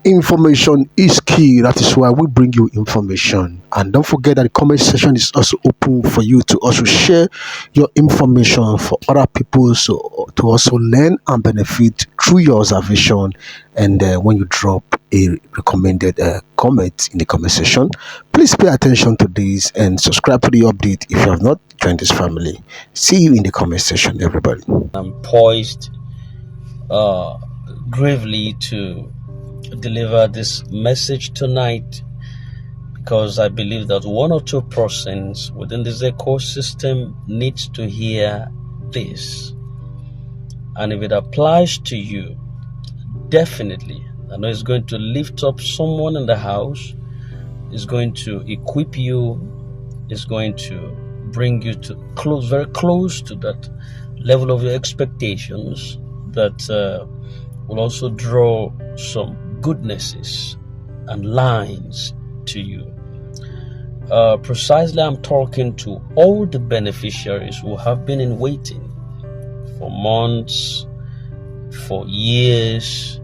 Information is key. That is why we bring you information. And don't forget that the comment section is also open for you to also share your information for other people, so to also learn and benefit through your observation. And when you drop a recommended comment in the comment section, please pay attention to this and subscribe to the update if you have not joined this family. See you in the comment section, everybody. I'm poised gravely to deliver this message tonight, because I believe that one or two persons within this ecosystem needs to hear this. And if it applies to you, definitely, I know it's going to lift up someone in the house, it's going to equip you, it's going to bring you to very close to that level of your expectations, that will also draw some goodnesses and lines to you. Precisely, I'm talking to all the beneficiaries who have been in waiting for months, for years.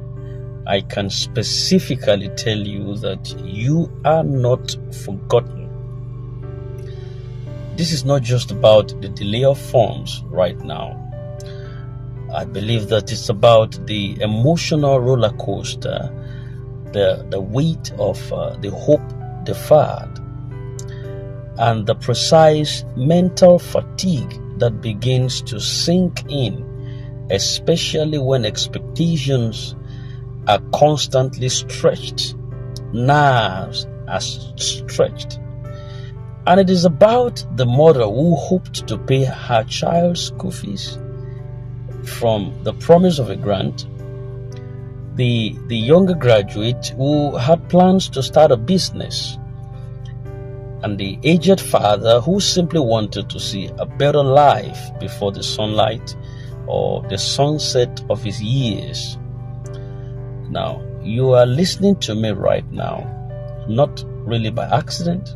I can specifically tell you that you are not forgotten. This is not just about the delay of funds right now. I believe that it's about the emotional roller coaster, the weight of the hope deferred, and the precise mental fatigue that begins to sink in, especially when expectations are constantly stretched, nerves are stretched. And it is about the mother who hoped to pay her child's school fees from the promise of a grant, the younger graduate who had plans to start a business, and the aged father who simply wanted to see a better life before the sunlight or the sunset of his years. Now, you are listening to me right now, not really by accident,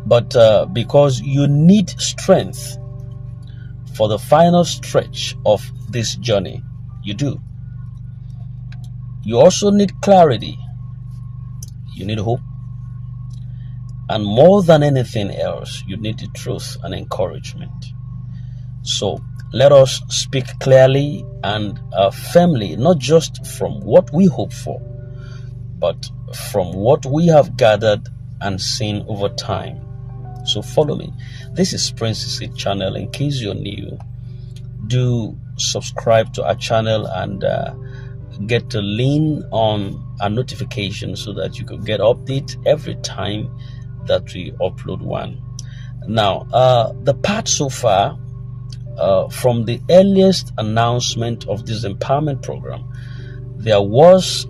but because you need strength for the final stretch of this journey. You do. You also need clarity. You need hope. And more than anything else, you need the truth and encouragement. So let us speak clearly and firmly, not just from what we hope for, but from what we have gathered and seen over time. So follow me. This is Prince Isi channel. In case you're new, do subscribe to our channel and get to lean on our notifications so that you can get updates every time that we upload one. Now, the part so far, from the earliest announcement of this empowerment program, there was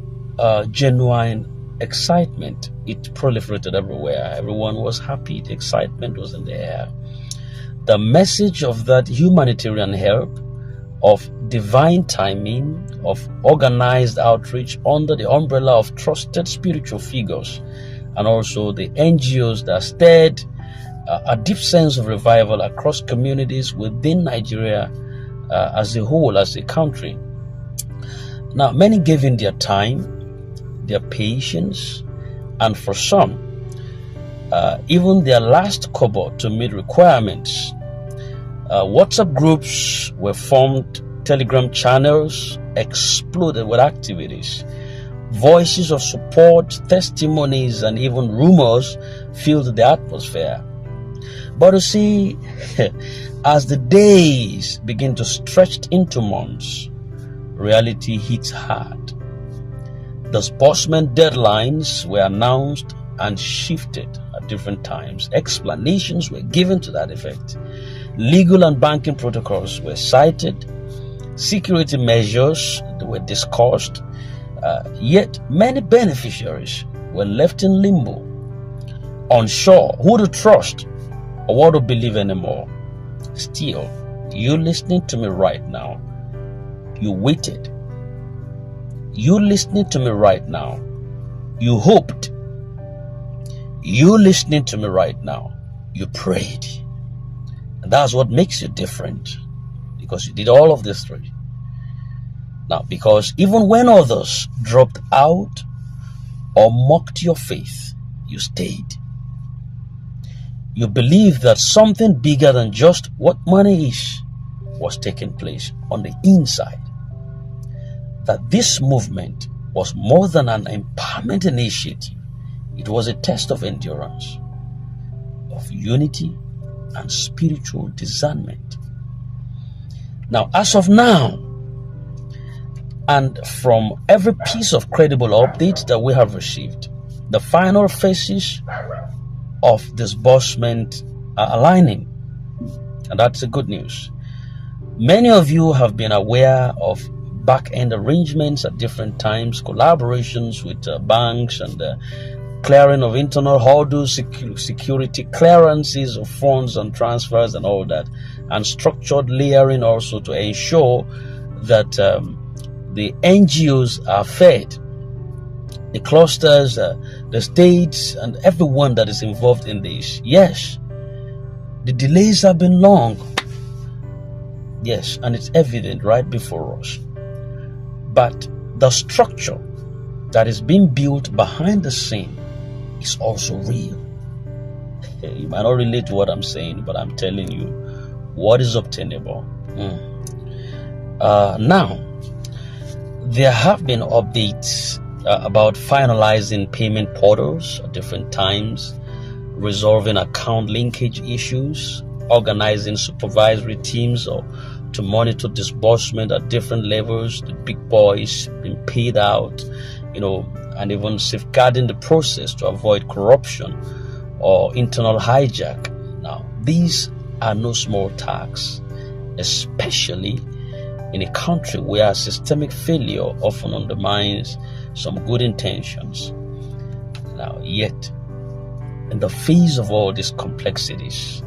genuine excitement. It proliferated everywhere. Everyone was happy. The excitement was in the air. The message of that humanitarian help, of divine timing, of organized outreach under the umbrella of trusted spiritual figures, and also the NGOs that stirred a deep sense of revival across communities within Nigeria as a whole, as a country. Now, many gave in their time, their patience, and for some, even their last kobo to meet requirements. WhatsApp groups were formed, Telegram channels exploded with activities. Voices of support, testimonies, and even rumors filled the atmosphere. But you see, as the days begin to stretch into months, reality hits hard. Disbursement deadlines were announced and shifted at different times. Explanations were given to that effect. Legal and banking protocols were cited. Security measures were discussed. Yet many beneficiaries were left in limbo, unsure who to trust or what to believe anymore. Still, you listening to me right now, you waited. You listening to me right now, you hoped. You listening to me right now, you prayed. And that's what makes you different, because you did all of these three. Now, because even when others dropped out or mocked your faith, you stayed. You believed that something bigger than just what money is was taking place on the inside. That this movement was more than an empowerment initiative. It was a test of endurance, of unity, and spiritual discernment. Now, as of now, and from every piece of credible update that we have received, the final phases of disbursement are aligning, and that's the good news. Many of you have been aware of back-end arrangements at different times, collaborations with banks and clearing of internal hurdles, security clearances of funds and transfers and all that, and structured layering also to ensure that the NGOs are fed, the clusters, the states, and everyone that is involved in this. Yes, the delays have been long. Yes, and it's evident right before us. But the structure that is being built behind the scene is also real. You might not relate to what I'm saying, but I'm telling you what is obtainable. Now, there have been updates about finalizing payment portals at different times, resolving account linkage issues, organizing supervisory teams to monitor disbursement at different levels, the big boys being paid out, and even safeguarding the process to avoid corruption or internal hijack. Now, these are no small tasks, especially in a country where systemic failure often undermines some good intentions. Now, yet, in the face of all these complexities,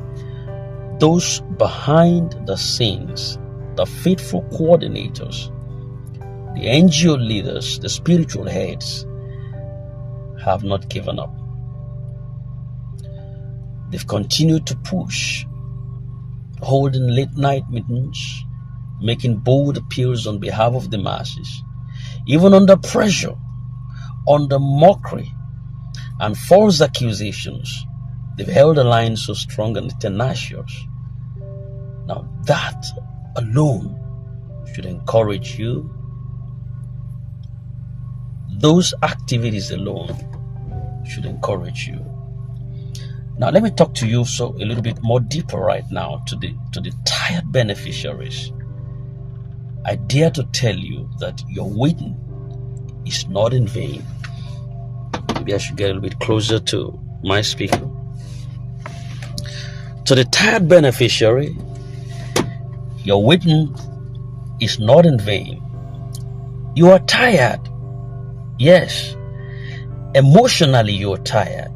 those behind the scenes, the faithful coordinators, the NGO leaders, the spiritual heads, have not given up. They've continued to push, holding late night meetings, making bold appeals on behalf of the masses, even under pressure, under mockery, and false accusations. They've held a line so strong and tenacious. Now, that alone should encourage you. Those activities alone should encourage you. Now, let me talk to you a little bit more deeper right now to the tired beneficiaries. I dare to tell you that your waiting is not in vain. Maybe I should get a little bit closer to my speaker. To the tired beneficiary, your waiting is not in vain. You are tired. Yes. Emotionally, you're tired.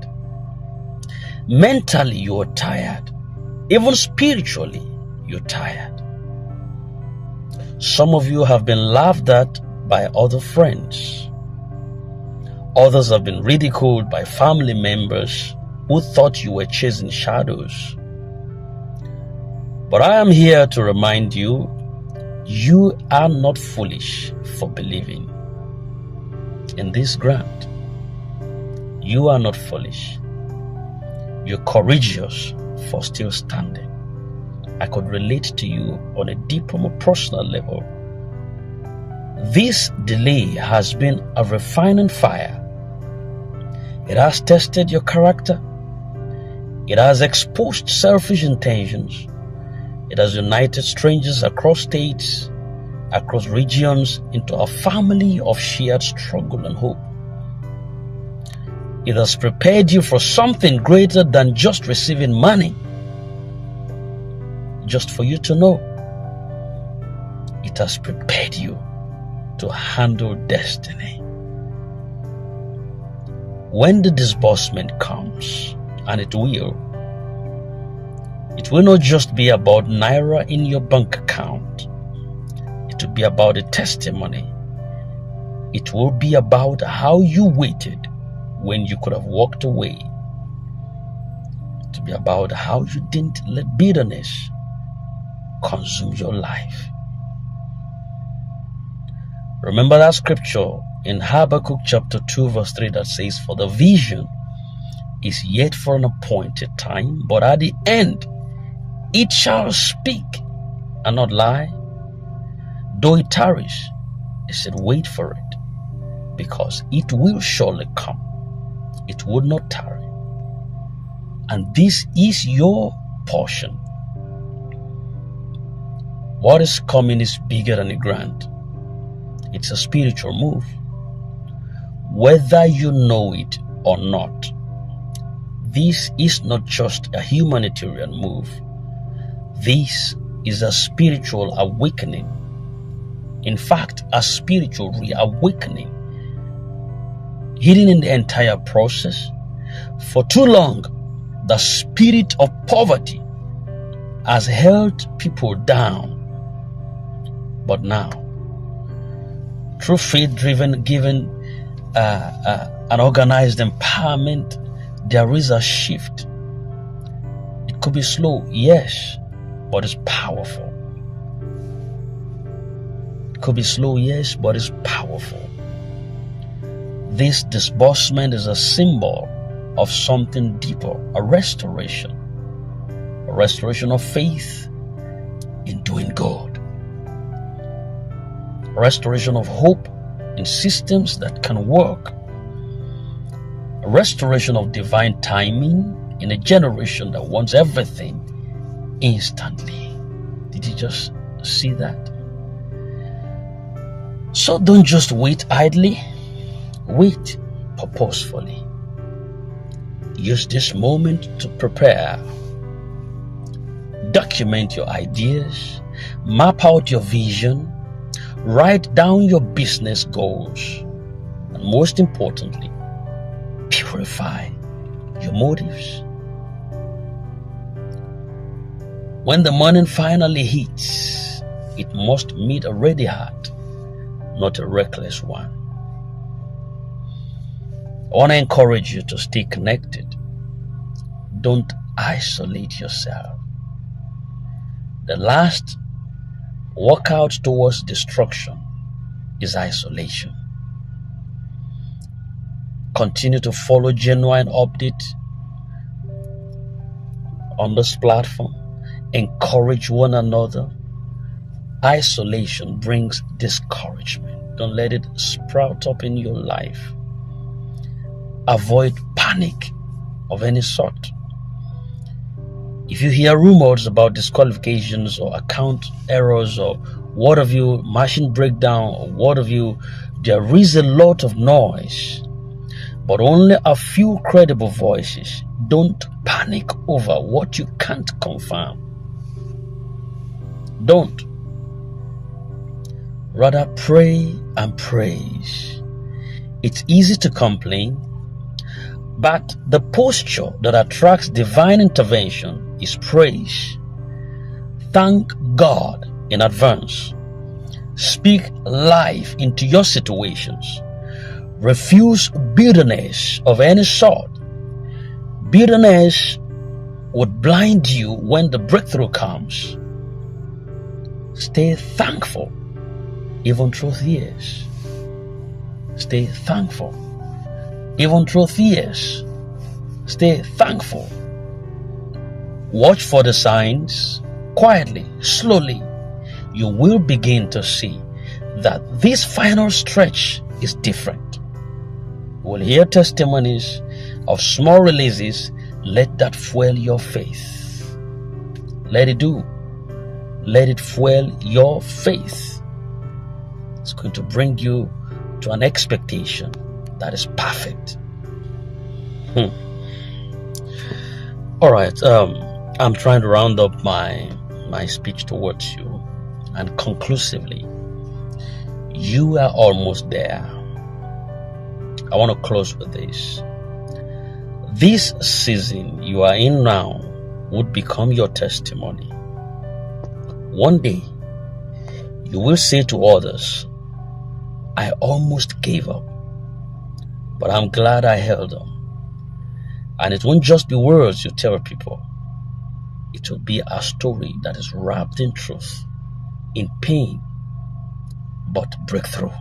Mentally, you're tired. Even spiritually, you're tired. Some of you have been laughed at by other friends. Others have been ridiculed by family members who thought you were chasing shadows. But I am here to remind you, you are not foolish for believing in this grant. You are not foolish. You're courageous for still standing. I could relate to you on a deeper, more personal level. This delay has been a refining fire. It has tested your character. It has exposed selfish intentions. It has united strangers across states, across regions, into a family of shared struggle and hope. It has prepared you for something greater than just receiving money. Just for you to know, it has prepared you to handle destiny. When the disbursement comes, and it will not just be about naira in your bank account. It will be about a testimony. It will be about how you waited when you could have walked away. It will be about how you didn't let bitterness consume your life. Remember that scripture in Habakkuk chapter 2 verse 3 that says, "For the vision is yet for an appointed time, but at the end it shall speak and not lie. Though it tarries," he said, "wait for it, because it will surely come. It would not tarry." And this is your portion. What is coming is bigger than a grant. It's a spiritual move. Whether you know it or not, this is not just a humanitarian move. This is a spiritual awakening. In fact, a spiritual reawakening. Hidden in the entire process, for too long, the spirit of poverty has held people down. But now, through faith-driven giving and organized empowerment, there is a shift. It could be slow, yes, but it's powerful. It could be slow, yes, but it's powerful. This disbursement is a symbol of something deeper, a restoration of faith in doing good, a restoration of hope in systems that can work, a restoration of divine timing in a generation that wants everything instantly. Did you just see that? So don't just wait idly, wait purposefully. Use this moment to prepare. Document your ideas, map out your vision, write down your business goals, and most importantly, purify your motives. When the morning finally hits, it must meet a ready heart, not a reckless one. I want to encourage you to stay connected. Don't isolate yourself. The last workout towards destruction is isolation. Continue to follow genuine update on this platform. Encourage one another. Isolation brings discouragement. Don't let it sprout up in your life. Avoid panic of any sort. If you hear rumors about disqualifications or account errors or what have you, machine breakdown or what have you, there is a lot of noise, but only a few credible voices. Don't panic over what you can't confirm. Don't. Rather pray and praise. It's easy to complain, but the posture that attracts divine intervention is praise. Thank God in advance. Speak life into your situations. Refuse bitterness of any sort. Bitterness would blind you when the breakthrough comes. Stay thankful, even through tears. Stay thankful, even through tears. Stay thankful. Watch for the signs. Quietly, slowly, you will begin to see that this final stretch is different. You will hear testimonies of small releases. Let that fuel your faith. Let it do. Let it fuel your faith. It's going to bring you to an expectation that is perfect. All right. I'm trying to round up my speech towards you, and conclusively, you are almost there. I want to close with this. This season you are in now would become your testimony. One day, you will say to others, I almost gave up, but I'm glad I held on. And it won't just be words you tell people. It will be a story that is wrapped in truth, in pain, but breakthrough.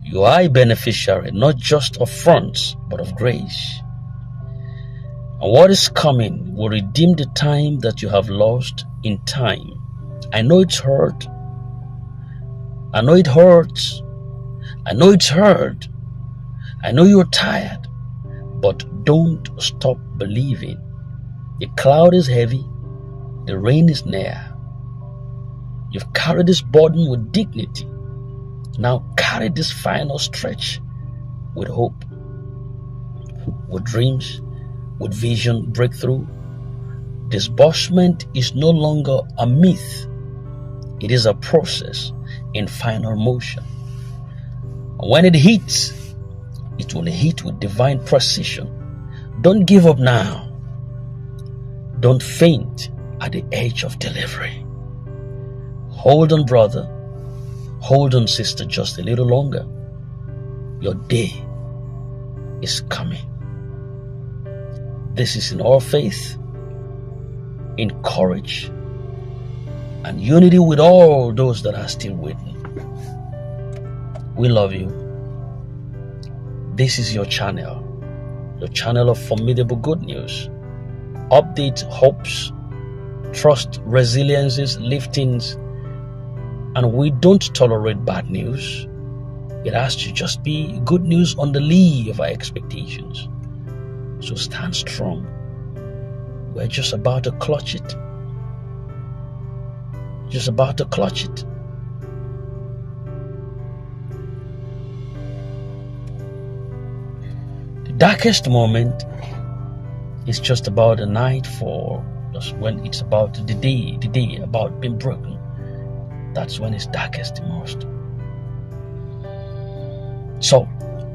You are a beneficiary, not just of funds, but of grace. And what is coming will redeem the time that you have lost in time. I know it's hurt. I know it hurts. I know it's hurt. I know you're tired. But don't stop believing. The cloud is heavy. The rain is near. You've carried this burden with dignity. Now carry this final stretch with hope, with dreams, with vision breakthrough. Disbursement is no longer a myth. It is a process in final motion. When it hits, it will hit with divine precision. Don't give up now. Don't faint at the edge of delivery. Hold on, brother. Hold on, sister, just a little longer. Your day is coming. This is in all faith, in courage, and unity with all those that are still waiting. We love you. This is your channel of formidable good news. Updates, hopes, trust, resiliences, liftings, and we don't tolerate bad news. It has to just be good news on the lee of our expectations. So stand strong. We're just about to clutch it. Just about to clutch it. The darkest moment is just about the night for just when it's about the day about being broken. That's when it's darkest the most. So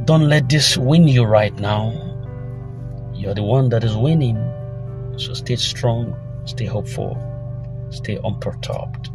don't let this win you right now. You're the one that is winning. So stay strong, stay hopeful, stay unperturbed.